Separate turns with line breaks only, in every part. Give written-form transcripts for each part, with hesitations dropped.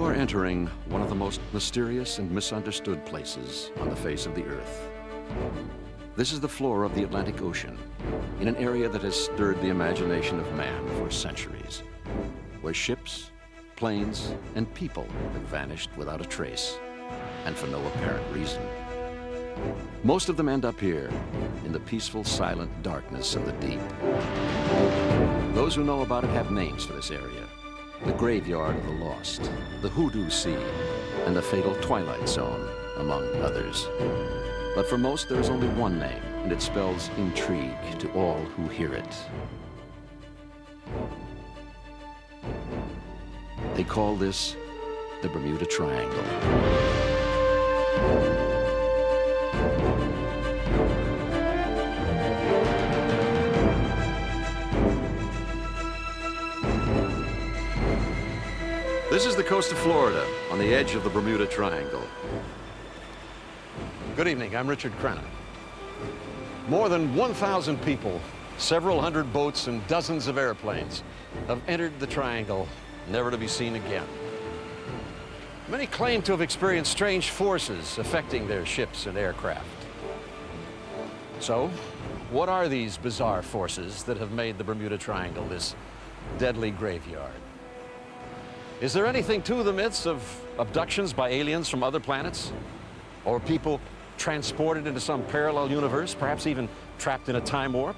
are entering one of the most mysterious and misunderstood places on the face of the Earth. This is the floor of the Atlantic Ocean, in an area that has stirred the imagination of man for centuries, where ships, planes, and people have vanished without a trace, and for no apparent reason. Most of them end up here, in the peaceful, silent darkness of the deep. Those who know about it have names for this area: the Graveyard of the Lost, the Hoodoo Sea, and the fatal Twilight Zone, among others. But for most, there is only one name, and it spells intrigue to all who hear it. They call this the Bermuda Triangle. This is the coast of Florida, on the edge of the Bermuda Triangle. Good evening, I'm Richard Crenna. More than 1,000 people, several hundred boats, and dozens of airplanes have entered the triangle, never to be seen again. Many claim to have experienced strange forces affecting their ships and aircraft. So, what are these bizarre forces that have made the Bermuda Triangle this deadly graveyard? Is there anything to the myths of abductions by aliens from other planets? Or people transported into some parallel universe, perhaps even trapped in a time warp?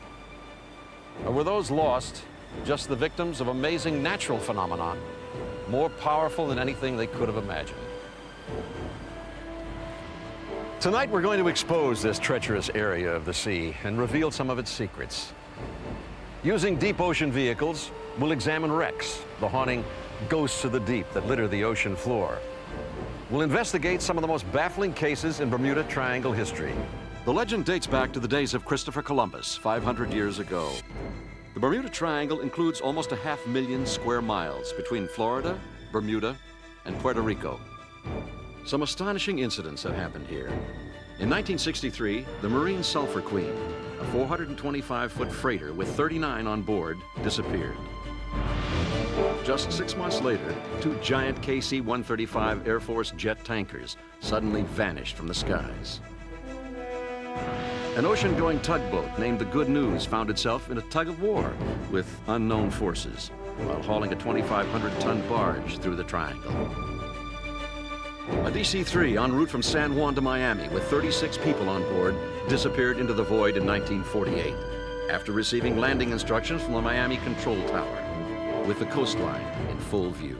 Or were those lost just the victims of amazing natural phenomenon, more powerful than anything they could have imagined? Tonight we're going to expose this treacherous area of the sea and reveal some of its secrets. Using deep ocean vehicles, we'll examine wrecks, the haunting ghosts of the deep that litter the ocean floor. We'll investigate some of the most baffling cases in Bermuda Triangle history. The legend dates back to the days of Christopher Columbus, 500 years ago. The Bermuda Triangle includes almost 500,000 square miles between Florida, Bermuda, and Puerto Rico. Some astonishing incidents have happened here. In 1963, the Marine Sulphur Queen, a 425-foot freighter with 39 on board, disappeared. Just 6 months later, 2 giant KC-135 Air Force jet tankers suddenly vanished from the skies. An ocean-going tugboat named the Good News found itself in a tug-of-war with unknown forces while hauling a 2,500-ton barge through the triangle. A DC-3 en route from San Juan to Miami with 36 people on board disappeared into the void in 1948 after receiving landing instructions from the Miami Control Tower, with the coastline in full view.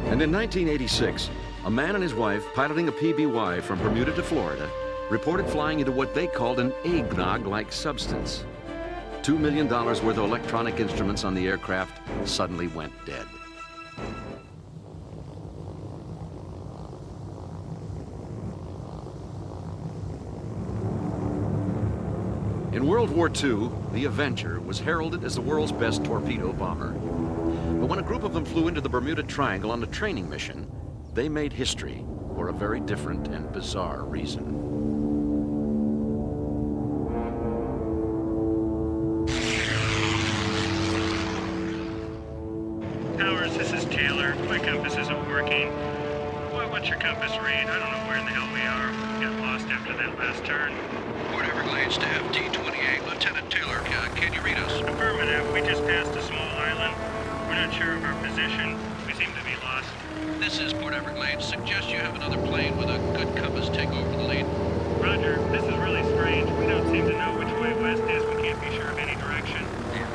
And in 1986, a man and his wife piloting a PBY from Bermuda to Florida reported flying into what they called an eggnog-like substance. $2 million worth of electronic instruments on the aircraft suddenly went dead. In World War II, the Avenger was heralded as the world's best torpedo bomber. But when a group of them flew into the Bermuda Triangle on a training mission, they made history for a very different and bizarre reason.
Towers, this is Taylor. My compass isn't working. What's your compass read? I don't know where in the hell we are. We got lost after that last turn.
Port Everglades to FT-28. Lieutenant Taylor, can you read us?
Affirmative. We just passed a small island. We're not sure of our position. We seem to be lost.
This is Port Everglades. Suggest you have another plane with a good compass take over the lead.
Roger. This is really strange. We don't seem to know which way west is. We can't be sure of any direction.
Yeah,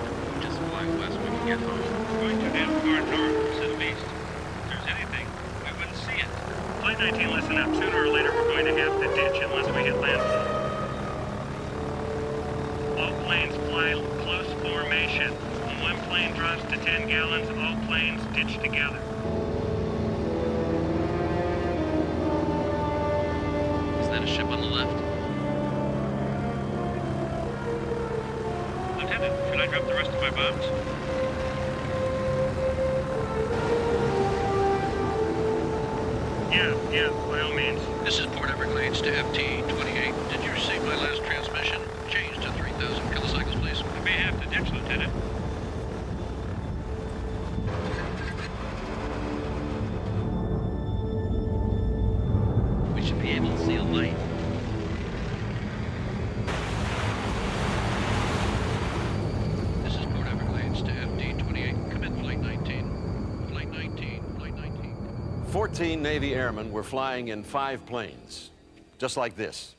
just fly west when you get home.
Going too damn far north, southeast. If there's anything, we wouldn't see it. Flight 19, listen up. Sooner or later, we're going to have to ditch unless we hit landfall. All planes fly close formation. When one plane drops to 10 gallons, all planes ditch together.
Is that a ship on the left?
Lieutenant, should I drop the rest of my bombs? Yeah, by all means.
This is Port Everglades to FT-28. Did you receive my last transmission? Change to 3,000 kilocycles, please.
I may have to ditch, Lieutenant.
13 Navy airmen were flying in 5 planes, just like this.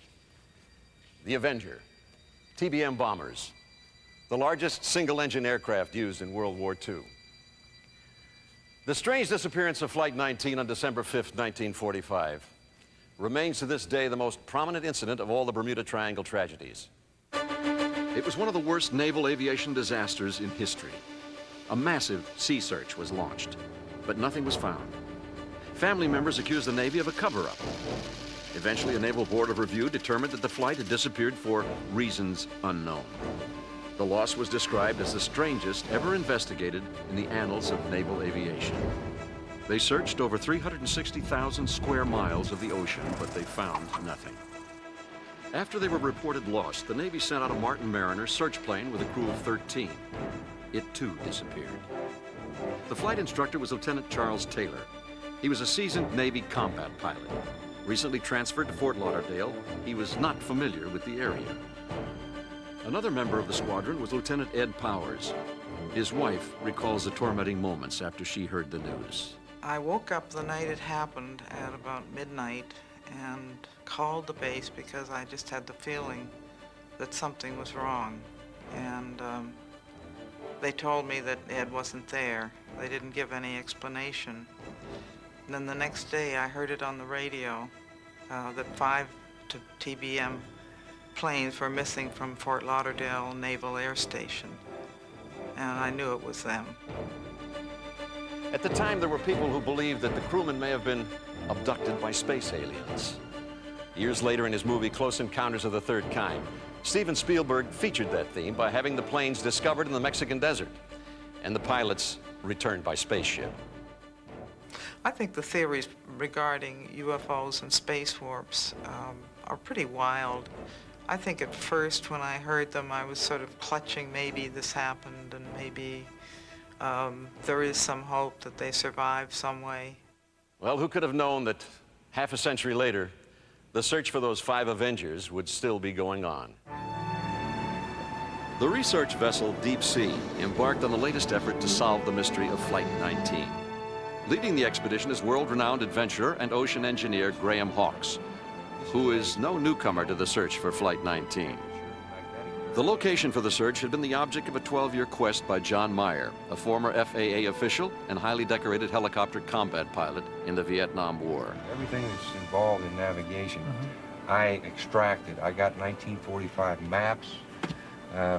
The Avenger, TBM bombers, the largest single-engine aircraft used in World War II. The strange disappearance of Flight 19 on December 5th, 1945, remains to this day the most prominent incident of all the Bermuda Triangle tragedies. It was one of the worst naval aviation disasters in history. A massive sea search was launched, but nothing was found. Family members accused the Navy of a cover-up. Eventually, a Naval Board of Review determined that the flight had disappeared for reasons unknown. The loss was described as the strangest ever investigated in the annals of naval aviation. They searched over 360,000 square miles of the ocean, but they found nothing. After they were reported lost, the Navy sent out a Martin Mariner search plane with a crew of 13. It too disappeared. The flight instructor was Lieutenant Charles Taylor. He was a seasoned Navy combat pilot. Recently transferred to Fort Lauderdale, he was not familiar with the area. Another member of the squadron was Lieutenant Ed Powers. His wife recalls the tormenting moments after she heard the news.
I woke up the night it happened at about midnight and called the base because I just had the feeling that something was wrong. And they told me that Ed wasn't there. They didn't give any explanation. And then the next day I heard it on the radio that 5 TBM planes were missing from Fort Lauderdale Naval Air Station. And I knew it was them.
At the time, there were people who believed that the crewmen may have been abducted by space aliens. Years later, in his movie Close Encounters of the Third Kind, Steven Spielberg featured that theme by having the planes discovered in the Mexican desert and the pilots returned by spaceship.
I think the theories regarding UFOs and space warps are pretty wild. I think at first when I heard them, I was sort of clutching maybe this happened and maybe there is some hope that they survived some way.
Well, who could have known that half a century later, the search for those 5 Avengers would still be going on? The research vessel Deep Sea embarked on the latest effort to solve the mystery of Flight 19. Leading the expedition is world-renowned adventurer and ocean engineer Graham Hawkes, who is no newcomer to the search for Flight 19. The location for the search had been the object of a 12-year quest by John Meyer, a former FAA official and highly decorated helicopter combat pilot in the Vietnam War.
Everything that's involved in navigation, I extracted. I got 1945 maps,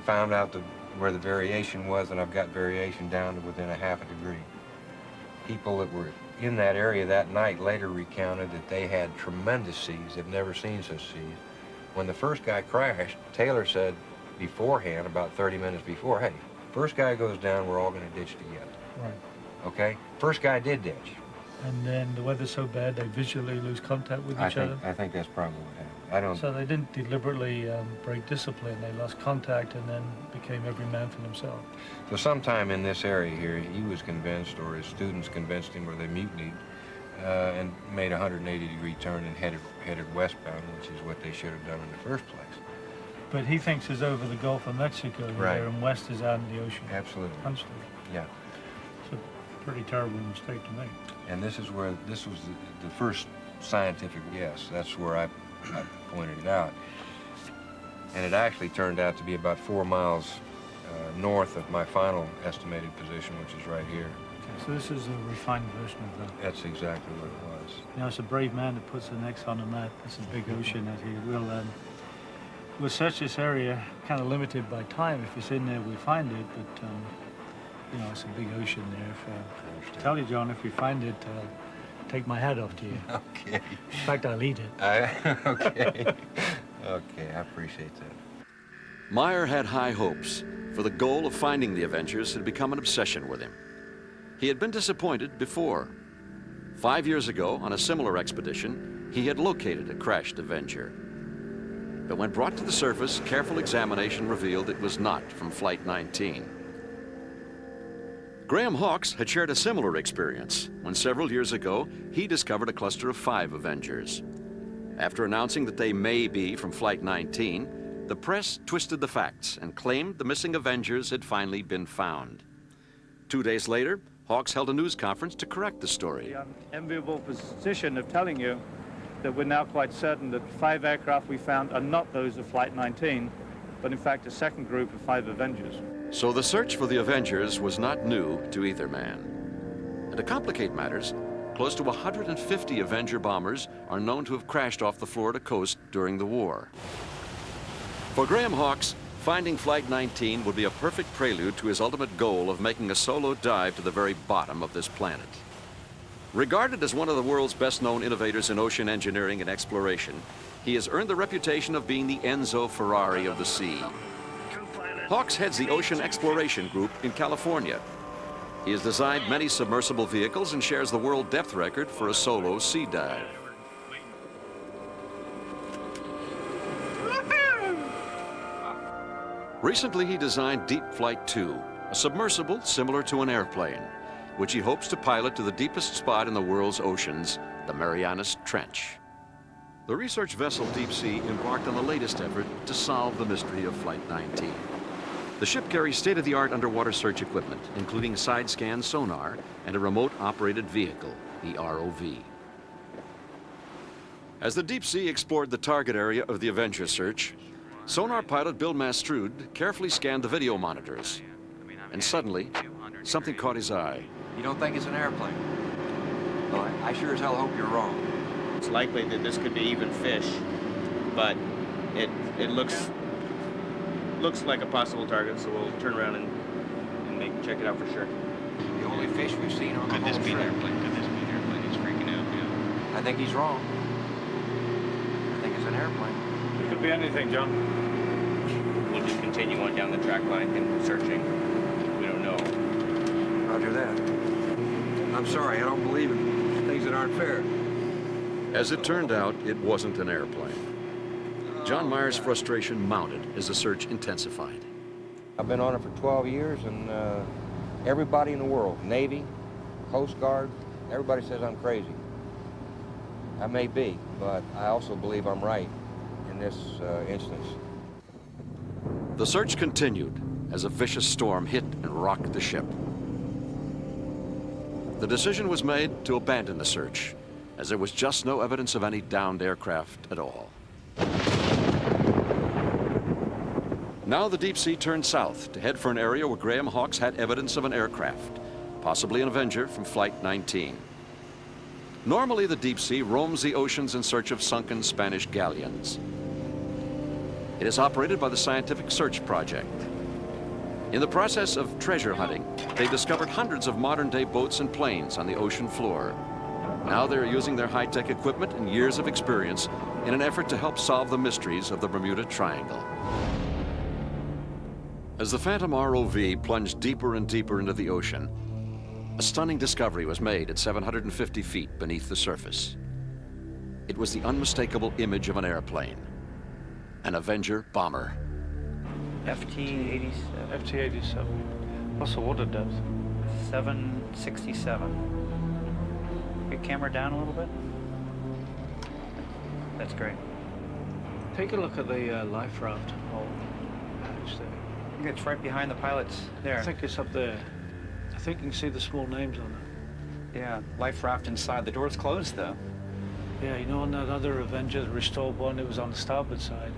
found out where the variation was, and I've got variation down to within a half a degree. People that were in that area that night later recounted that they had tremendous seas. They've never seen such seas. When the first guy crashed, Taylor said beforehand, about 30 minutes before, hey, first guy goes down, we're all going to ditch together.
Right.
Okay? First guy did ditch.
And then the weather's so bad they visually lose contact with each other?
I think that's probably what happened. I don't...
So they didn't deliberately break discipline. They lost contact and then became every man for himself.
So sometime in this area here, he was convinced, or his students convinced him, or they mutinied, and made a 180-degree turn and headed westbound, which is what they should have done in the first place.
But he thinks it's over the Gulf of Mexico
Right.
there, and west is out in the ocean.
Absolutely.
Constantly.
Yeah.
It's a pretty terrible mistake to make.
And this was the first scientific guess. That's where I pointed it out. And it actually turned out to be about 4 miles north of my final estimated position, which is right here.
Okay, so this is a refined version of that.
That's exactly what it was.
You know, it's a brave man that puts an X on a map. It's a big ocean that he will. We'll search this area, kind of limited by time. If it's in there, we find it. But you know, it's a big ocean there. If, tell you, John, if we find it, take my hat off to you.
Okay.
In fact, I'll eat it.
Okay. Okay, I appreciate that.
Meyer had high hopes, for the goal of finding the Avengers had become an obsession with him. He had been disappointed before. 5 years ago, on a similar expedition, he had located a crashed Avenger. But when brought to the surface, careful examination revealed it was not from Flight 19. Graham Hawkes had shared a similar experience when several years ago he discovered a cluster of 5 Avengers. After announcing that they may be from Flight 19, the press twisted the facts and claimed the missing Avengers had finally been found. 2 days later, Hawks held a news conference to correct the story.
The unenviable position of telling you that we're now quite certain that 5 aircraft we found are not those of Flight 19, but in fact a second group of 5 Avengers.
So the search for the Avengers was not new to either man. And to complicate matters, close to 150 Avenger bombers are known to have crashed off the Florida coast during the war. For Graham Hawks, finding Flight 19 would be a perfect prelude to his ultimate goal of making a solo dive to the very bottom of this planet. Regarded as one of the world's best-known innovators in ocean engineering and exploration, he has earned the reputation of being the Enzo Ferrari of the sea. Hawks heads the Ocean Exploration Group in California. He has designed many submersible vehicles and shares the world depth record for a solo sea dive. Recently, he designed Deep Flight 2, a submersible similar to an airplane, which he hopes to pilot to the deepest spot in the world's oceans, the Marianas Trench. The research vessel Deep Sea embarked on the latest effort to solve the mystery of Flight 19. The ship carries state-of-the-art underwater search equipment, including side-scan sonar and a remote-operated vehicle, the ROV. As the Deep Sea explored the target area of the Avenger search, sonar pilot Bill Mastrud carefully scanned the video monitors. And suddenly, something caught his eye.
You don't think it's an airplane? Well, I sure as hell hope you're wrong.
It's likely that this could be even fish, but it looks like a possible target, so we'll turn around and check it out for sure.
The only fish we've seen on the
Could this
whole
be an
trip.
airplane? Could this be an airplane? He's freaking out, yeah.
I think he's wrong. I think it's an airplane.
It could be anything, John.
We'll just continue on down the track line and searching. We don't know.
Roger that. I'm sorry, I don't believe in things that aren't fair.
As it turned out, it wasn't an airplane. John Myers' frustration mounted as the search intensified.
I've been on it for 12 years, and everybody in the world, Navy, Coast Guard, everybody says I'm crazy. I may be, but I also believe I'm right in this instance.
The search continued as a vicious storm hit and rocked the ship. The decision was made to abandon the search, as there was just no evidence of any downed aircraft at all. Now the Deep Sea turned south to head for an area where Graham Hawks had evidence of an aircraft, possibly an Avenger from Flight 19. Normally, the Deep Sea roams the oceans in search of sunken Spanish galleons. It is operated by the Scientific Search Project. In the process of treasure hunting, they discovered hundreds of modern-day boats and planes on the ocean floor. Now they're using their high-tech equipment and years of experience in an effort to help solve the mysteries of the Bermuda Triangle. As the Phantom ROV plunged deeper and deeper into the ocean, a stunning discovery was made at 750 feet beneath the surface. It was the unmistakable image of an airplane, an Avenger bomber.
FT-87.
FT-87. What's the water depth?
767. Get camera down a little bit. That's great.
Take a look at the life raft hole. It's there.
I think it's right behind the pilots there.
I think it's up there. I think you can see the small names on it.
Yeah, life raft inside. The door's closed though.
Yeah, you know, on that other Avenger, the restored one, it was on the starboard side.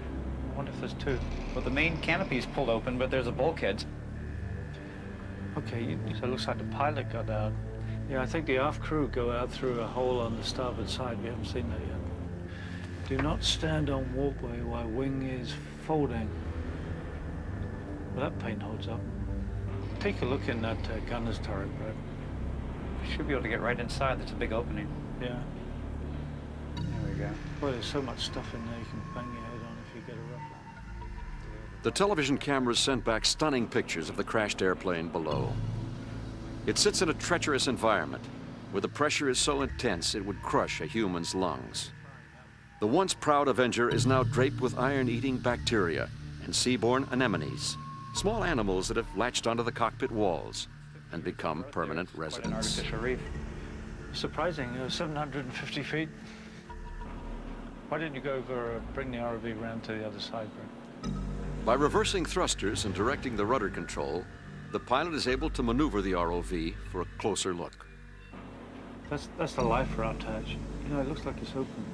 I wonder if there's two.
Well, the main canopy's pulled open, but there's a bulkhead.
Okay, so it looks like the pilot got out. Yeah, I think the aft crew go out through a hole on the starboard side. We haven't seen that yet. Do not stand on walkway while wing is folding. Well, that paint holds up. Take a look in that gunner's turret, Brad.
You should be able to get right inside. There's a big opening.
Yeah.
There we go.
Well, there's so much stuff in there you can bang your head on if you get a rough one.
The television cameras sent back stunning pictures of the crashed airplane below. It sits in a treacherous environment where the pressure is so intense it would crush a human's lungs. The once proud Avenger is now draped with iron-eating bacteria and seaborne anemones, small animals that have latched onto the cockpit walls and become permanent
Quite an
residents.
artificial reef.
Surprising, 750 feet. Why didn't you go over, bring the ROV round to the other side, Brad?
By reversing thrusters and directing the rudder control, the pilot is able to maneuver the ROV for a closer look.
That's the life raft hatch. You know, it looks like it's open.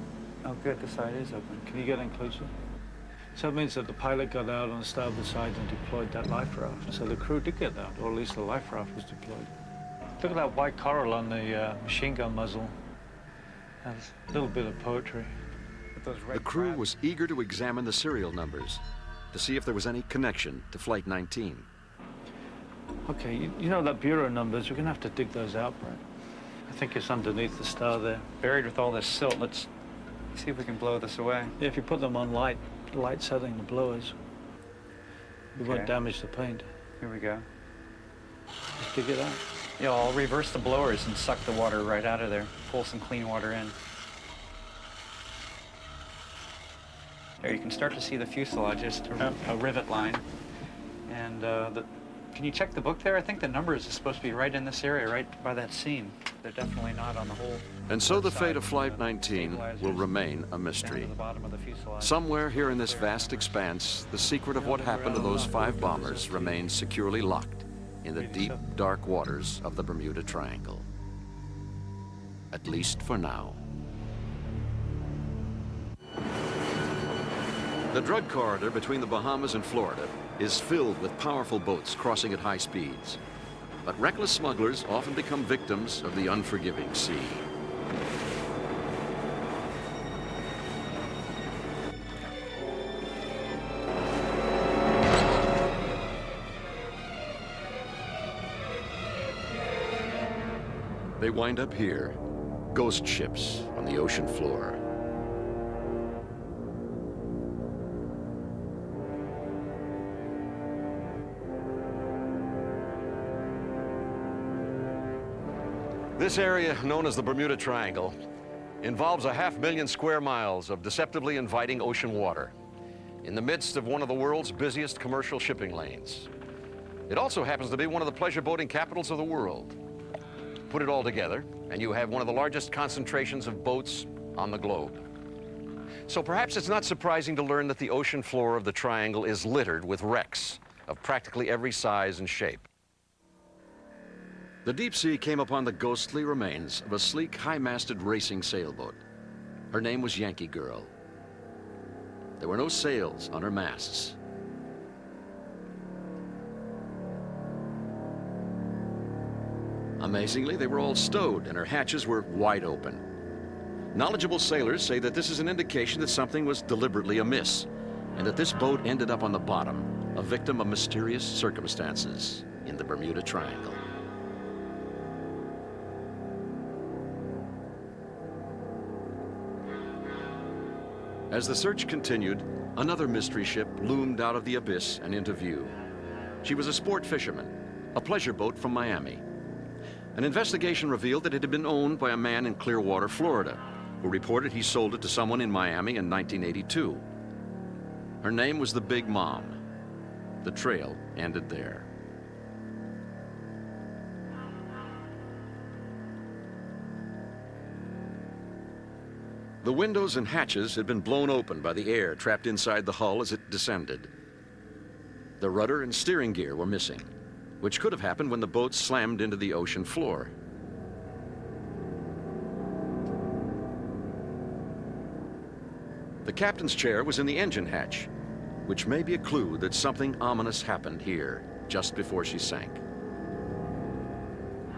Oh, good, the side is open. Can you get in closer? So it means that the pilot got out on the starboard side and deployed that life raft. So the crew did get out, or at least the life raft was deployed. Look at that white coral on the machine gun muzzle. That's a little bit of poetry.
The crew was eager to examine the serial numbers to see if there was any connection to Flight 19.
Okay, you know that bureau numbers, we're gonna have to dig those out, Brett. I think it's underneath the star there.
Buried with all this silt. Let's see if we can blow this away.
Yeah, if you put them on light setting, the blowers, we won't damage the paint.
Here we go.
Just dig it out.
Yeah, I'll reverse the blowers and suck the water right out of there. Pull some clean water in. There, you can start to see the fuselage, just a rivet line. And can you check the book there? I think the numbers are supposed to be right in this area, right by that seam. They're definitely not on the whole.
And so the fate of Flight 19 will remain a mystery. Somewhere here in this vast expanse, the secret of what happened to those 5 bombers remains securely locked in the deep, dark waters of the Bermuda Triangle. At least for now. The drug corridor between the Bahamas and Florida is filled with powerful boats crossing at high speeds. But reckless smugglers often become victims of the unforgiving sea. They wind up here, ghost ships on the ocean floor. This area, known as the Bermuda Triangle, involves 500,000 square miles of deceptively inviting ocean water in the midst of one of the world's busiest commercial shipping lanes. It also happens to be one of the pleasure boating capitals of the world. Put it all together, and you have one of the largest concentrations of boats on the globe. So perhaps it's not surprising to learn that the ocean floor of the Triangle is littered with wrecks of practically every size and shape. The deep sea came upon the ghostly remains of a sleek, high-masted racing sailboat. Her name was Yankee Girl. There were no sails on her masts. Amazingly, they were all stowed and her hatches were wide open. Knowledgeable sailors say that this is an indication that something was deliberately amiss and that this boat ended up on the bottom, a victim of mysterious circumstances in the Bermuda Triangle. As the search continued, another mystery ship loomed out of the abyss and into view. She was a sport fisherman, a pleasure boat from Miami. An investigation revealed that it had been owned by a man in Clearwater, Florida, who reported he sold it to someone in Miami in 1982. Her name was the Big Mom. The trail ended there. The windows and hatches had been blown open by the air trapped inside the hull as it descended. The rudder and steering gear were missing, which could have happened when the boat slammed into the ocean floor. The captain's chair was in the engine hatch, which may be a clue that something ominous happened here just before she sank.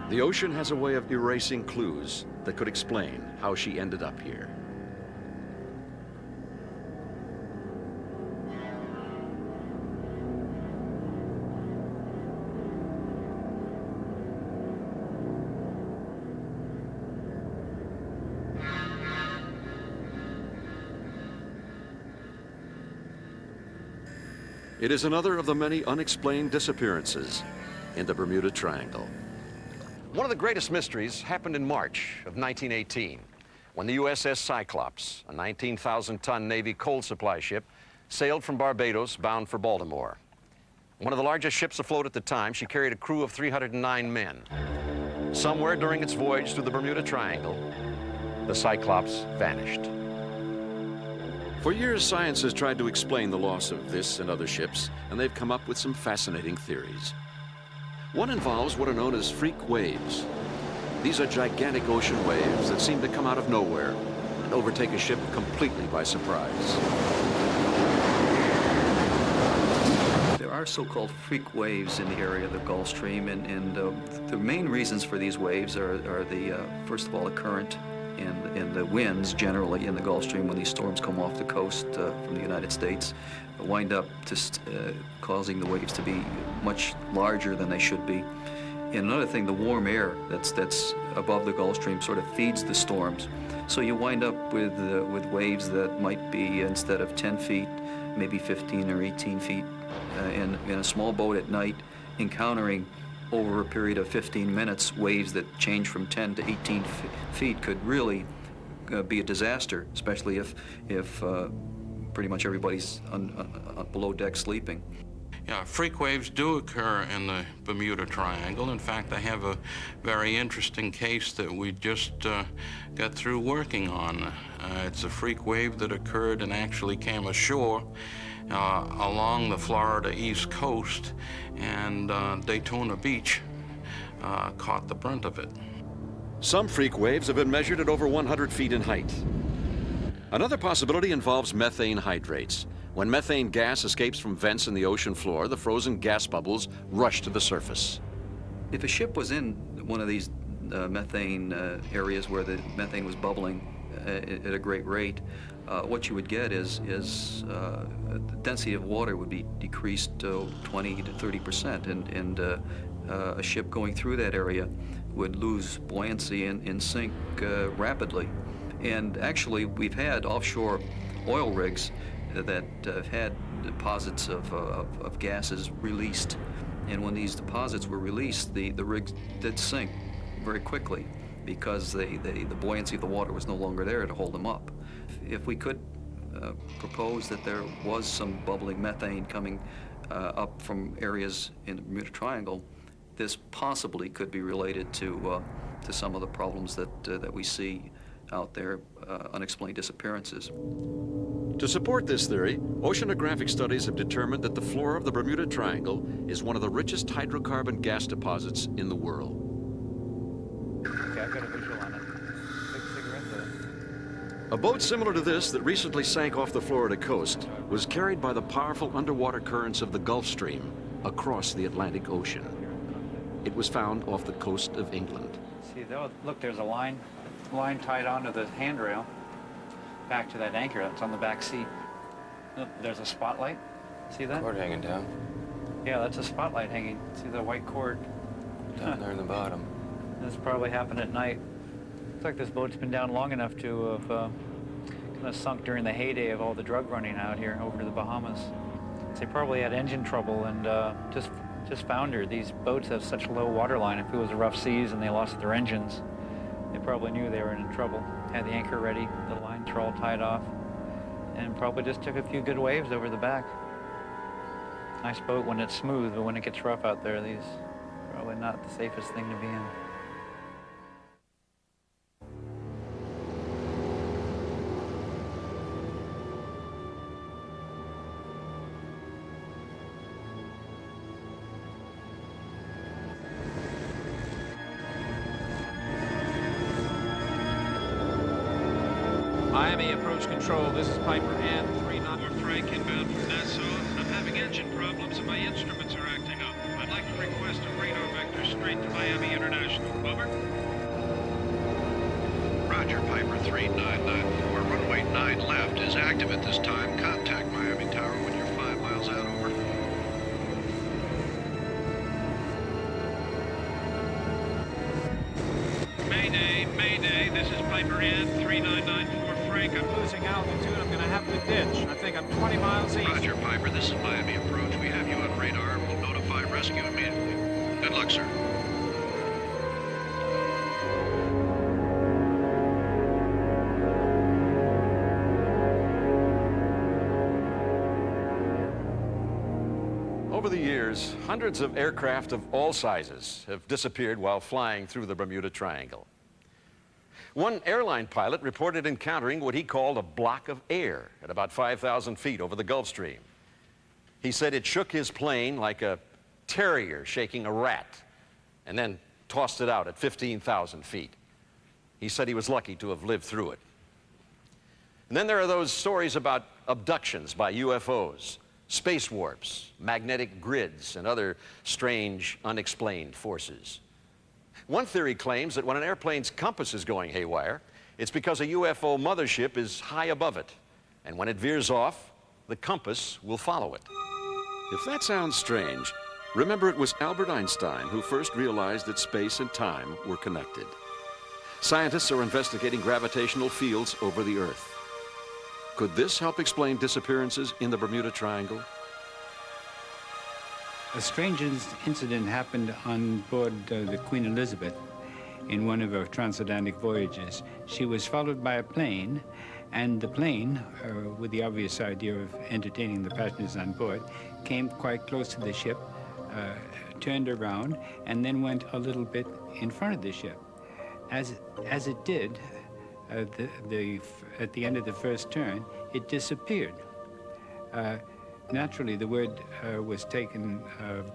The ocean has a way of erasing clues that could explain how she ended up here. It is another of the many unexplained disappearances in the Bermuda Triangle. One of the greatest mysteries happened in March of 1918, when the USS Cyclops, a 19,000-ton Navy coal supply ship, sailed from Barbados bound for Baltimore. One of the largest ships afloat at the time, she carried a crew of 309 men. Somewhere during its voyage through the Bermuda Triangle, the Cyclops vanished. For years, science has tried to explain the loss of this and other ships, and they've come up with some fascinating theories. One involves what are known as freak waves. These are gigantic ocean waves that seem to come out of nowhere and overtake a ship completely by surprise.
There are so-called freak waves in the area of the Gulf Stream, and the main reasons for these waves are the, first of all, the current and the winds generally in the Gulf Stream when these storms come off the coast from the United States wind up just causing the waves to be much larger than they should be. And another thing, the warm air that's above the Gulf Stream sort of feeds the storms. So you wind up with waves that might be, instead of 10 feet, maybe 15 or 18 feet in a small boat at night, encountering over a period of 15 minutes waves that change from 10 to 18 feet could really be a disaster, especially if pretty much everybody's below deck sleeping.
Yeah, freak waves do occur in the Bermuda Triangle. In fact, I have a very interesting case that we just got through working on. It's a freak wave that occurred and actually came ashore along the Florida East Coast, and Daytona Beach caught the brunt of it.
Some freak waves have been measured at over 100 feet in height. Another possibility involves methane hydrates. When methane gas escapes from vents in the ocean floor, the frozen gas bubbles rush to the surface.
If a ship was in one of these methane areas where the methane was bubbling at a great rate, what you would get is the density of water would be decreased 20 to 30%, and a ship going through that area would lose buoyancy and sink rapidly. And actually, we've had offshore oil rigs that have had deposits of gases released. And when these deposits were released, the rigs did sink very quickly because the buoyancy of the water was no longer there to hold them up. If we could propose that there was some bubbling methane coming up from areas in the Bermuda Triangle, this possibly could be related to some of the problems that we see out there, unexplained disappearances.
To support this theory, oceanographic studies have determined that the floor of the Bermuda Triangle is one of the richest hydrocarbon gas deposits in the world.
Okay, I've got a visual on it. Big cigarette though.
A boat similar to this that recently sank off the Florida coast was carried by the powerful underwater currents of the Gulf Stream across the Atlantic Ocean. It was found off the coast of England.
See, though, look, there's a line tied onto the handrail back to that anchor that's on the back seat. Look, there's a spotlight. See that?
Cord hanging down.
Yeah, that's a spotlight hanging. See the white cord?
Down there in the bottom.
This probably happened at night. Looks like this boat's been down long enough to have kind of sunk during the heyday of all the drug running out here over to the Bahamas. They probably had engine trouble and just foundered. These boats have such low water line. If it was rough seas and they lost their engines, they probably knew they were in trouble. Had the anchor ready, the line trawl tied off, and probably just took a few good waves over the back. Nice boat when it's smooth, but when it gets rough out there, these probably not the safest thing to be in.
Miami approach control, this is Piper and 39.
Frank inbound from Nassau. I'm having engine problems and my instruments are acting up. I'd like to request a radar vector straight to Miami International. Over.
Roger, Piper 3994. Runway 9 left is active at this time. Contact Miami Tower when you're 5 miles out. Over.
Mayday, Mayday. This is Piper Inn 3994. Frank,
I'm losing altitude. I'm going to have to ditch. I think I'm 20 miles east.
Roger, Piper. This is Miami approach. We have you on radar. We'll notify rescue immediately. Good luck, sir.
Over the years, hundreds of aircraft of all sizes have disappeared while flying through the Bermuda Triangle. One airline pilot reported encountering what he called a block of air at about 5,000 feet over the Gulf Stream. He said it shook his plane like a terrier shaking a rat, and then tossed it out at 15,000 feet. He said he was lucky to have lived through it. And then there are those stories about abductions by UFOs, space warps, magnetic grids, and other strange, unexplained forces. One theory claims that when an airplane's compass is going haywire, it's because a UFO mothership is high above it, and when it veers off, the compass will follow it. If that sounds strange, remember it was Albert Einstein who first realized that space and time were connected. Scientists are investigating gravitational fields over the Earth. Could this help explain disappearances in the Bermuda Triangle?
A strange incident happened on board the Queen Elizabeth in one of her transatlantic voyages. She was followed by a plane, and the plane, with the obvious idea of entertaining the passengers on board, came quite close to the ship, turned around, and then went a little bit in front of the ship. As it did, at the end of the first turn, it disappeared. Naturally, the word was taken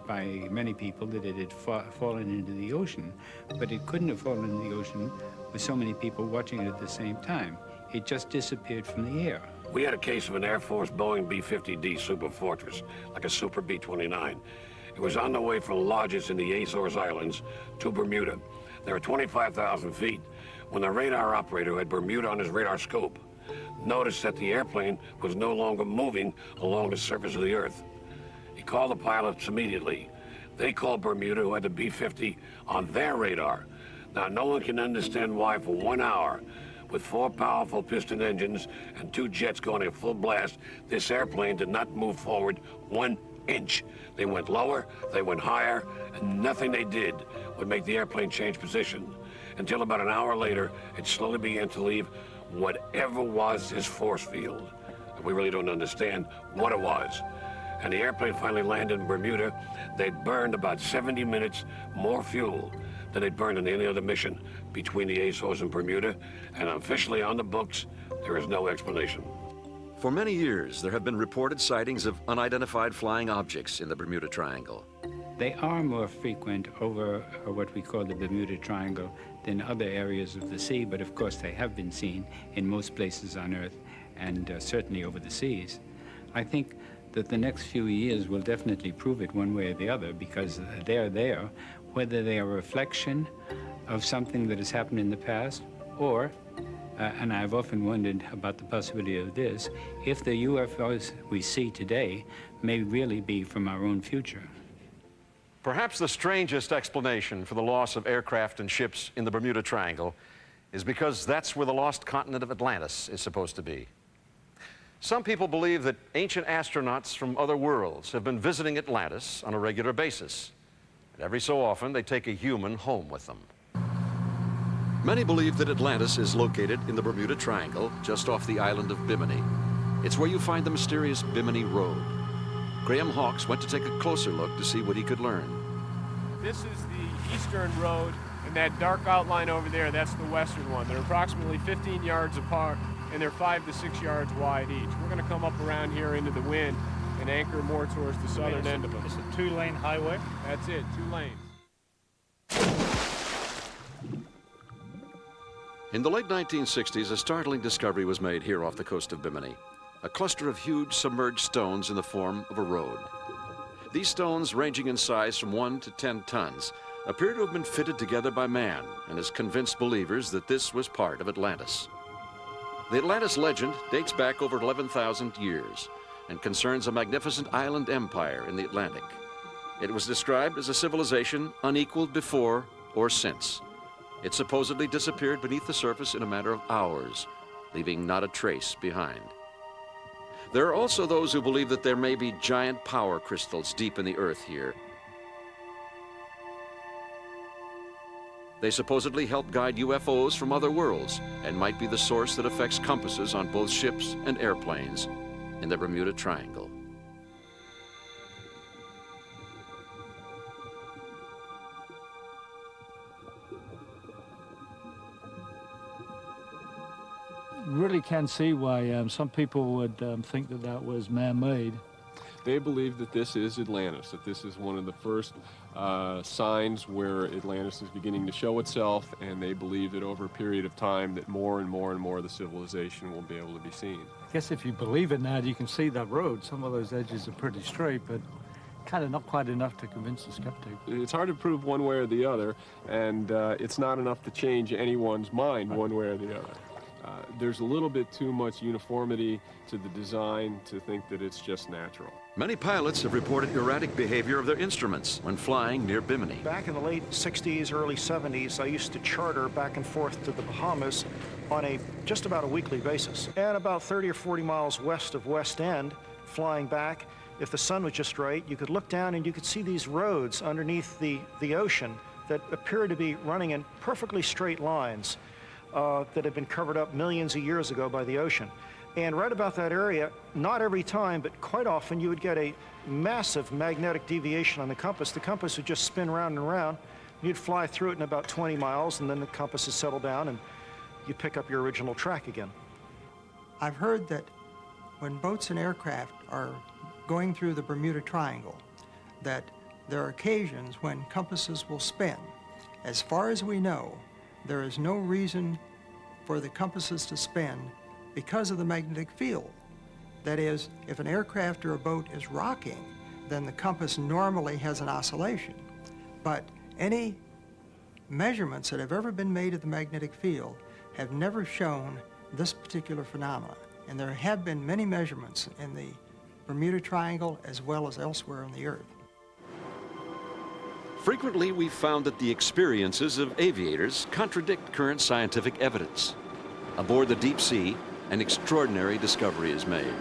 by many people that it had fallen into the ocean, but it couldn't have fallen into the ocean with so many people watching it at the same time. It just disappeared from the air.
We had a case of an Air Force Boeing B-50D Super Fortress, like a Super B-29. It was on the way from lodges in the Azores Islands to Bermuda. They were 25,000 feet when the radar operator, who had Bermuda on his radar scope, noticed that the airplane was no longer moving along the surface of the Earth. He called the pilots immediately. They called Bermuda, who had the B-50 on their radar. Now, no one can understand why for 1 hour, with 4 powerful piston engines and 2 jets going at full blast, this airplane did not move forward 1 inch. They went lower, they went higher, and nothing they did would make the airplane change position. Until about an hour later, it slowly began to leave whatever was his force field. We really don't understand what it was. And the airplane finally landed in Bermuda. They'd burned about 70 minutes more fuel than they'd burned in any other mission between the Azores and Bermuda. And officially on the books, there is no explanation.
For many years, there have been reported sightings of unidentified flying objects in the Bermuda Triangle.
They are more frequent over what we call the Bermuda Triangle than other areas of the sea, but of course they have been seen in most places on Earth and certainly over the seas. I think that the next few years will definitely prove it one way or the other, because they're there, whether they are a reflection of something that has happened in the past, or, and I've often wondered about the possibility of this, if the UFOs we see today may really be from our own future.
Perhaps the strangest explanation for the loss of aircraft and ships in the Bermuda Triangle is because that's where the lost continent of Atlantis is supposed to be. Some people believe that ancient astronauts from other worlds have been visiting Atlantis on a regular basis. And every so often, they take a human home with them. Many believe that Atlantis is located in the Bermuda Triangle, just off the island of Bimini. It's where you find the mysterious Bimini Road. Graham Hawkes went to take a closer look to see what he could learn.
This is the eastern road, and that dark outline over there, that's the western one. They're approximately 15 yards apart, and they're 5 to 6 yards wide each. We're going to come up around here into the wind and anchor more towards the southern end of them.
It's a 2-lane highway?
That's it, 2 lanes.
In the late 1960s, a startling discovery was made here off the coast of Bimini. A cluster of huge submerged stones in the form of a road. These stones, ranging in size from 1 to 10 tons, appear to have been fitted together by man and has convinced believers that this was part of Atlantis. The Atlantis legend dates back over 11,000 years and concerns a magnificent island empire in the Atlantic. It was described as a civilization unequaled before or since. It supposedly disappeared beneath the surface in a matter of hours, leaving not a trace behind. There are also those who believe that there may be giant power crystals deep in the earth here. They supposedly help guide UFOs from other worlds and might be the source that affects compasses on both ships and airplanes in the Bermuda Triangle.
Really can see why some people would think that that was man-made.
They believe that this is Atlantis, that this is one of the first signs where Atlantis is beginning to show itself, and they believe that over a period of time that more and more and more of the civilization will be able to be seen.
I guess if you believe in that, you can see that road. Some of those edges are pretty straight, but kind of not quite enough to convince the skeptic.
It's hard to prove one way or the other, and it's not enough to change anyone's mind one way or the other. There's a little bit too much uniformity to the design to think that it's just natural.
Many pilots have reported erratic behavior of their instruments when flying near Bimini.
Back in the late 60s, early 70s, I used to charter back and forth to the Bahamas on just about a weekly basis. And about 30 or 40 miles west of West End, flying back, if the sun was just right, you could look down and you could see these roads underneath the ocean that appeared to be running in perfectly straight lines that had been covered up millions of years ago by the ocean. And right about that area, not every time, but quite often, you would get a massive magnetic deviation on the compass. The compass would just spin round and round. You'd fly through it in about 20 miles, and then the compass would settle down, and you pick up your original track again.
I've heard that when boats and aircraft are going through the Bermuda Triangle, that there are occasions when compasses will spin. As far as we know, there is no reason for the compasses to spin because of the magnetic field. That is, if an aircraft or a boat is rocking, then the compass normally has an oscillation. But any measurements that have ever been made of the magnetic field have never shown this particular phenomenon. And there have been many measurements in the Bermuda Triangle as well as elsewhere on the Earth.
Frequently, we've found that the experiences of aviators contradict current scientific evidence. Aboard the deep sea, an extraordinary discovery is made.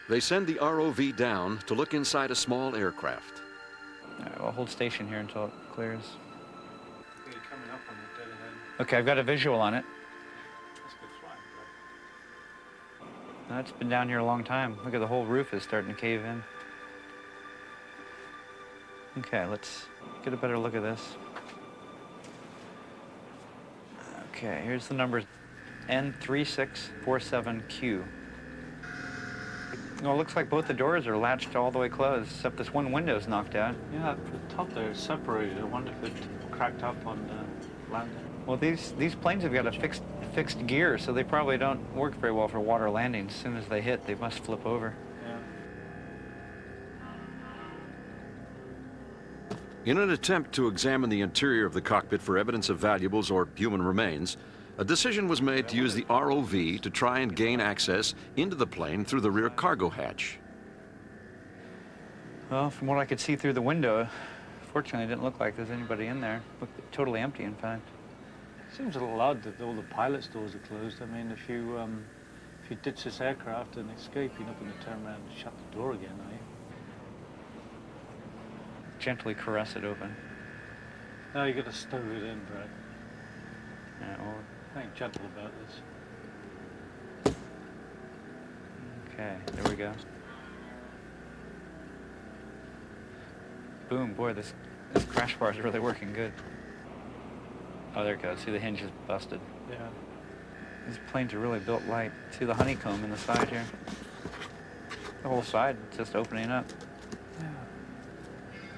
They send the ROV down to look inside a small aircraft.
All right, well, hold station here until it clears.
You're coming up on it dead ahead.
Okay, I've got a visual on it.
That's good flying, bro.
No, it's been down here a long time. Look at the whole roof is starting to cave in. Okay, let's get a better look at this. Okay, here's the numbers. N3647Q. Well, it looks like both the doors are latched all the way closed, except this one window's knocked out.
Yeah, the top there is separated. I wonder if it cracked up on landing.
Well, these planes have got a fixed gear, so they probably don't work very well for water landings. As soon as they hit, they must flip over.
In an attempt to examine the interior of the cockpit for evidence of valuables or human remains, a decision was made to use the ROV to try and gain access into the plane through the rear cargo hatch.
Well, from what I could see through the window, fortunately it didn't look like there's anybody in there. It looked totally empty, in fact.
Seems a little odd that all the pilot's doors are closed. I mean, if you ditch this aircraft and escape, you're not going to turn around and shut the door again, are you?
Gently caress it open.
No, you got to stow it in, Brad.
Yeah, well,
think gentle about this.
Okay, there we go. Boom, boy, this crash bar is really working good. Oh, there it goes. See, the hinge is busted.
Yeah.
These planes are really built light. See the honeycomb in the side here? The whole side just opening up.
Yeah.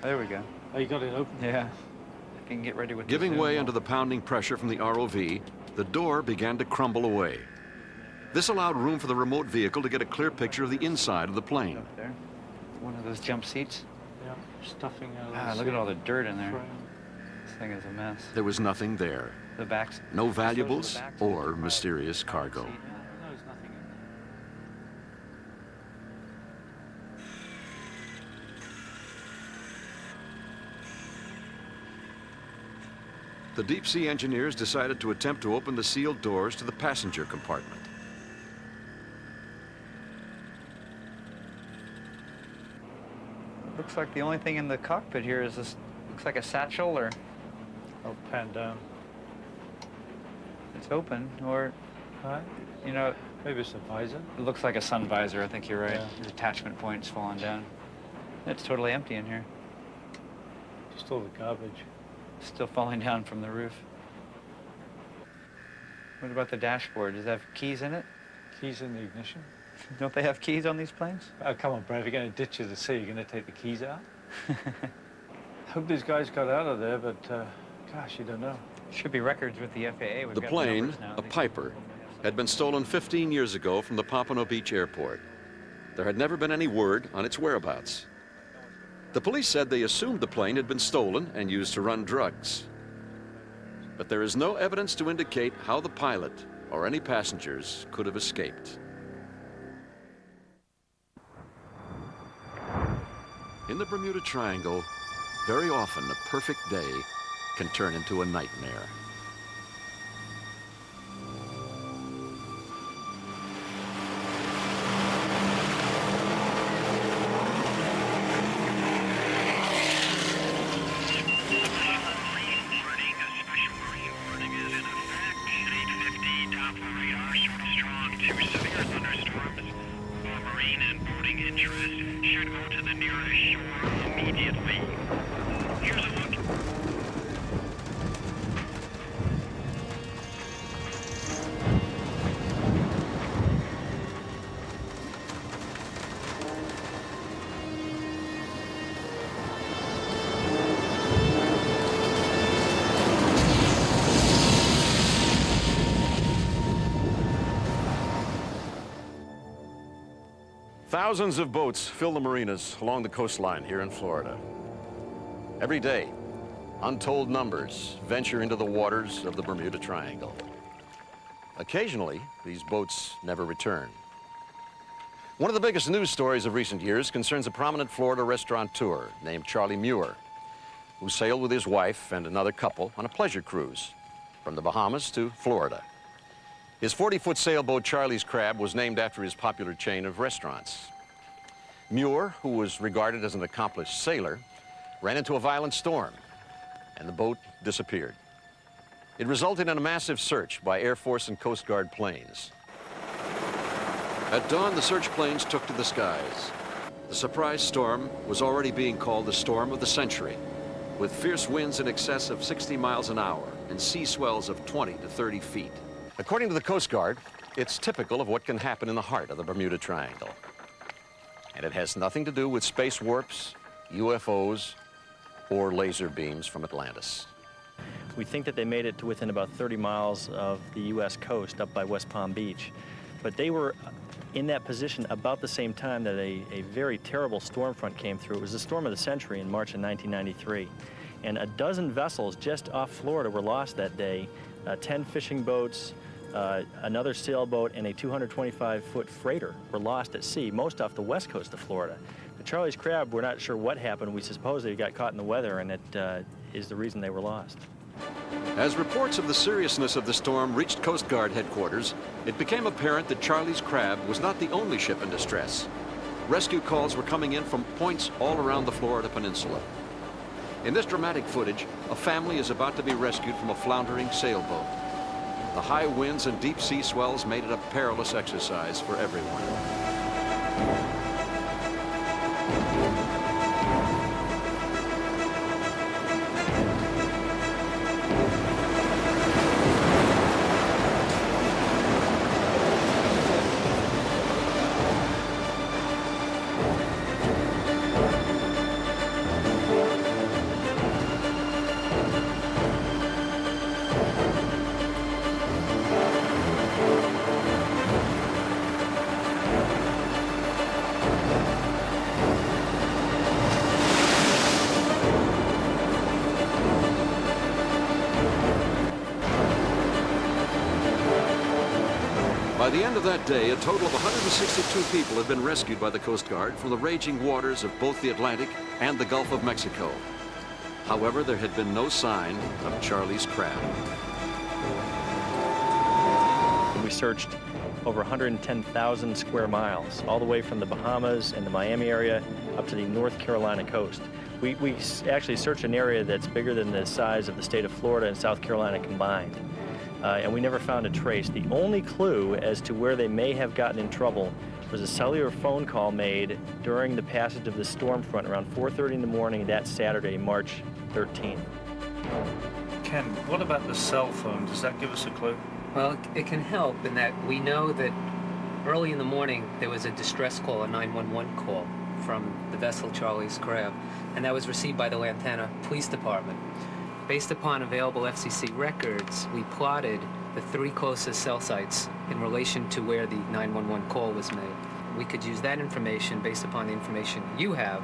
There we go.
Oh, you got it open?
Yeah. If you can get ready with
Giving way under the pounding pressure from the ROV, the door began to crumble away. This allowed room for the remote vehicle to get a clear picture of the inside of the plane.
Up there. One of those jump seats.
Yeah, stuffing out.
Ah, look at all the dirt in there. This thing is a mess.
There was nothing there.
The backs.
No valuables or mysterious cargo.
No, there's nothing in there.
The deep-sea engineers decided to attempt to open the sealed doors to the passenger compartment.
Looks like the only thing in the cockpit here is this, looks like a satchel or...
Oh, pan down.
It's open, or, you know...
Maybe it's a visor?
It looks like a sun visor, I think you're right.
Yeah.
The attachment point's falling down. It's totally empty in here.
Just all the garbage.
Still falling down from the roof. What about the dashboard? Does it have keys in it?
keys in the ignition.
Don't they have keys on these planes?
Oh, come on, Brad, if you're going to ditch you to sea, you're going to take the keys out? Hope these guys got out of there, but gosh, you don't know.
Should be records with the FAA. We've
The
got
plane,
numbers now.
a Piper, had been stolen 15 years ago from the Pompano Beach airport. There had never been any word on its whereabouts. The police said they assumed the plane had been stolen and used to run drugs. But there is no evidence to indicate how the pilot or any passengers could have escaped. In the Bermuda Triangle, very often a perfect day can turn into a nightmare. Thousands of boats fill the marinas along the coastline here in Florida. Every day, untold numbers venture into the waters of the Bermuda Triangle. Occasionally, these boats never return. One of the biggest news stories of recent years concerns a prominent Florida restaurateur named Charlie Muir, who sailed with his wife and another couple on a pleasure cruise from the Bahamas to Florida. His 40-foot sailboat, Charlie's Crab, was named after his popular chain of restaurants. Muir, who was regarded as an accomplished sailor, ran into a violent storm, and the boat disappeared. It resulted in a massive search by Air Force and Coast Guard planes. At dawn, the search planes took to the skies. The surprise storm was already being called the storm of the century, with fierce winds in excess of 60 miles an hour and sea swells of 20 to 30 feet. According to the Coast Guard, it's typical of what can happen in the heart of the Bermuda Triangle. And it has nothing to do with space warps, UFOs, or laser beams from Atlantis.
We think that they made it to within about 30 miles of the U.S. coast up by West Palm Beach. But they were in that position about the same time that a very terrible storm front came through. It was the storm of the century in March of 1993. And a dozen vessels just off Florida were lost that day. 10 fishing boats, another sailboat, and a 225-foot freighter were lost at sea, most off the west coast of Florida. The Charlie's Crab, we're not sure what happened. We suppose they got caught in the weather, and it is the reason they were lost.
As reports of the seriousness of the storm reached Coast Guard headquarters, it became apparent that Charlie's Crab was not the only ship in distress. Rescue calls were coming in from points all around the Florida peninsula. In this dramatic footage, a family is about to be rescued from a floundering sailboat. The high winds and deep sea swells made it a perilous exercise for everyone. By the end of that day, a total of 162 people had been rescued by the Coast Guard from the raging waters of both the Atlantic and the Gulf of Mexico. However, there had been no sign of Charlie's Crab.
We searched over 110,000 square miles, all the way from the Bahamas and the Miami area up to the North Carolina coast. We actually searched an area that's bigger than the size of the state of Florida and South Carolina combined. And we never found a trace. The only clue as to where they may have gotten in trouble was a cellular phone call made during the passage of the storm front around 4:30 in the morning that Saturday, March 13th.
Ken, what about the cell phone? Does that give us a clue?
Well, it can help in that we know that Early in the morning, there was a distress call, a 911 call from the vessel Charlie's Crab, and that was received by the Lantana Police Department. Based upon available FCC records, we plotted the 3 closest cell sites in relation to where the 911 call was made. We could use that information based upon the information you have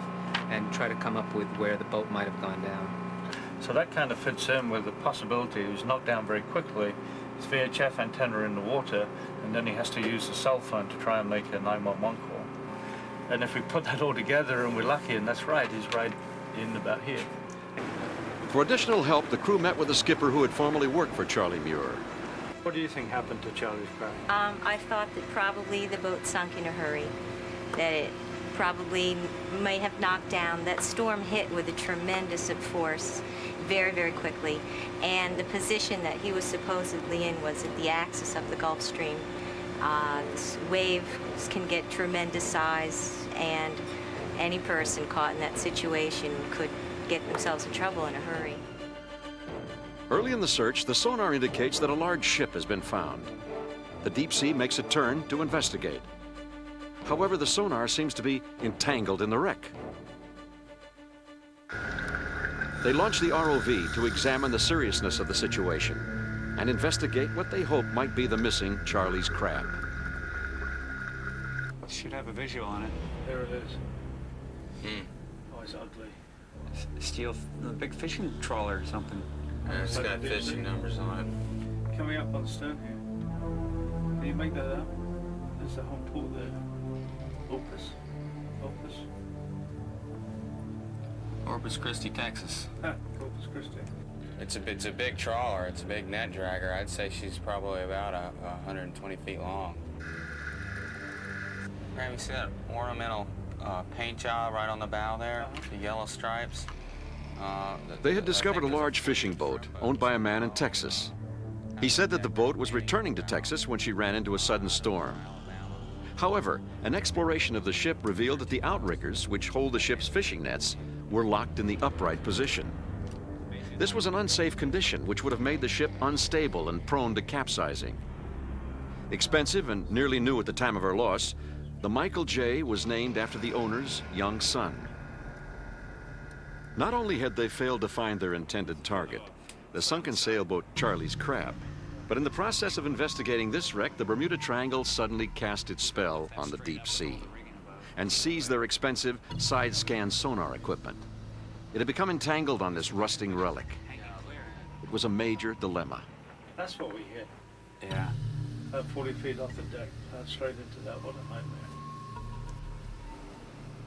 and try to come up with where the boat might have gone down.
So that kind of fits in with the possibility he was knocked down very quickly. His VHF antenna in the water, and then he has to use the cell phone to try and make a 911 call. And if we put that all together and we're lucky, and that's right, he's right in about here.
For additional help, the crew met with a skipper who had formerly worked for Charlie Muir.
What do you think happened to Charlie's Crab?
I thought that probably the boat sunk in a hurry, that it probably might have knocked down. That storm hit with a tremendous force very, very quickly, and the position that he was supposedly in was at the axis of the Gulf Stream. This waves can get tremendous size, and any person caught in that situation could get themselves in trouble in a hurry.
Early in the search, the sonar indicates that a large ship has been found. The deep sea makes a turn to investigate. However, the sonar seems to be entangled in the wreck. They launch the ROV to examine the seriousness of the situation and investigate what they hope might be the missing Charlie's Crab.
It should have a visual on it.
There it is. Oh, it's ugly.
A big fishing trawler or something.
It's got fishing numbers on it.
Coming up on the stern here. Can you make that out? There's the whole port there. Opus.
Corpus Christi, Texas.
Corpus Christi.
It's a big trawler. It's a big net dragger. I'd say she's probably about 120 feet long. Right, you see that ornamental paint job right on the bow there? The yellow stripes?
They had discovered a large fishing boat owned by a man in Texas. He said that the boat was returning to Texas when she ran into a sudden storm. However, an exploration of the ship revealed that the outriggers, which hold the ship's fishing nets, were locked in the upright position. This was an unsafe condition which would have made the ship unstable and prone to capsizing. Expensive and nearly new at the time of her loss, the Michael J. was named after the owner's young son. Not only had they failed to find their intended target, the sunken sailboat Charlie's Crab, but in the process of investigating this wreck, the Bermuda Triangle suddenly cast its spell on the deep sea and seized their expensive side-scan sonar equipment. It had become entangled on this rusting relic. It was a major dilemma.
That's what we hit.
Yeah.
40 feet off the deck, straight into that. What a nightmare.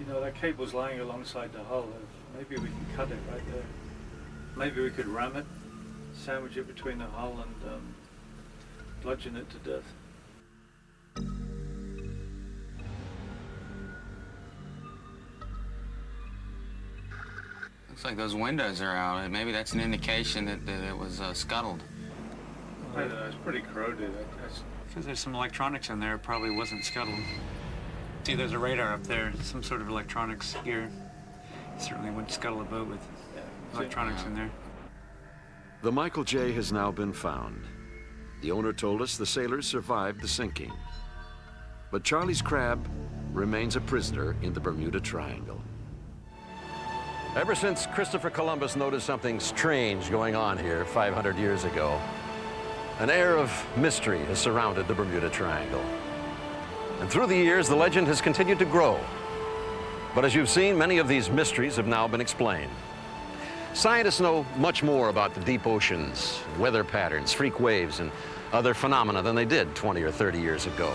You know, that cable's lying alongside the hull. Maybe we can cut it right there. Maybe we could ram it, sandwich it between the hull and bludgeon it to death.
Looks like those windows are out. Maybe that's an indication that it was scuttled.
I don't know, it's pretty corroded.
Because there's some electronics in there, it probably wasn't scuttled. See, there's a radar up there, some sort of electronics here. Certainly wouldn't scuttle a boat with electronics in there.
The Michael J. has now been found. The owner told us the sailors survived the sinking. But Charlie's Crab remains a prisoner in the Bermuda Triangle. Ever since Christopher Columbus noticed something strange going on here 500 years ago, an air of mystery has surrounded the Bermuda Triangle. And through the years, the legend has continued to grow. But as you've seen, many of these mysteries have now been explained. Scientists know much more about the deep oceans, weather patterns, freak waves, and other phenomena than they did 20 or 30 years ago.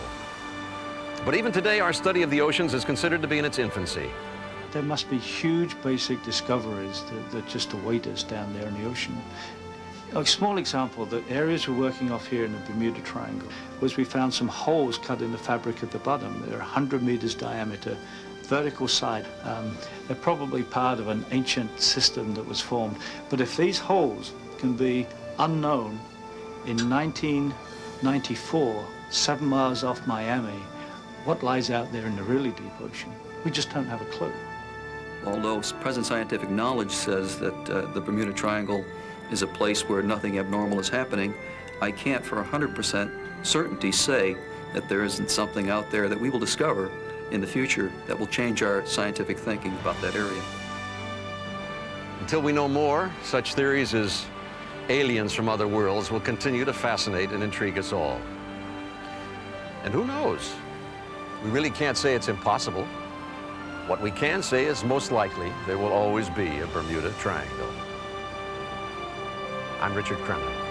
But even today, our study of the oceans is considered to be in its infancy.
There must be huge basic discoveries that just await us down there in the ocean. A small example, the areas we're working off here in the Bermuda Triangle was we found some holes cut in the fabric at the bottom. They're 100 meters diameter, vertical side. They're probably part of an ancient system that was formed. But if these holes can be unknown in 1994, 7 miles off Miami, what lies out there in the really deep ocean? We just don't have a clue.
Although present scientific knowledge says that the Bermuda Triangle is a place where nothing abnormal is happening, I can't for 100% certainty say that there isn't something out there that we will discover in the future that will change our scientific thinking about that area.
Until we know more, such theories as aliens from other worlds will continue to fascinate and intrigue us all. And who knows? We really can't say it's impossible. What we can say is most likely there will always be a Bermuda Triangle. I'm Richard Crenna.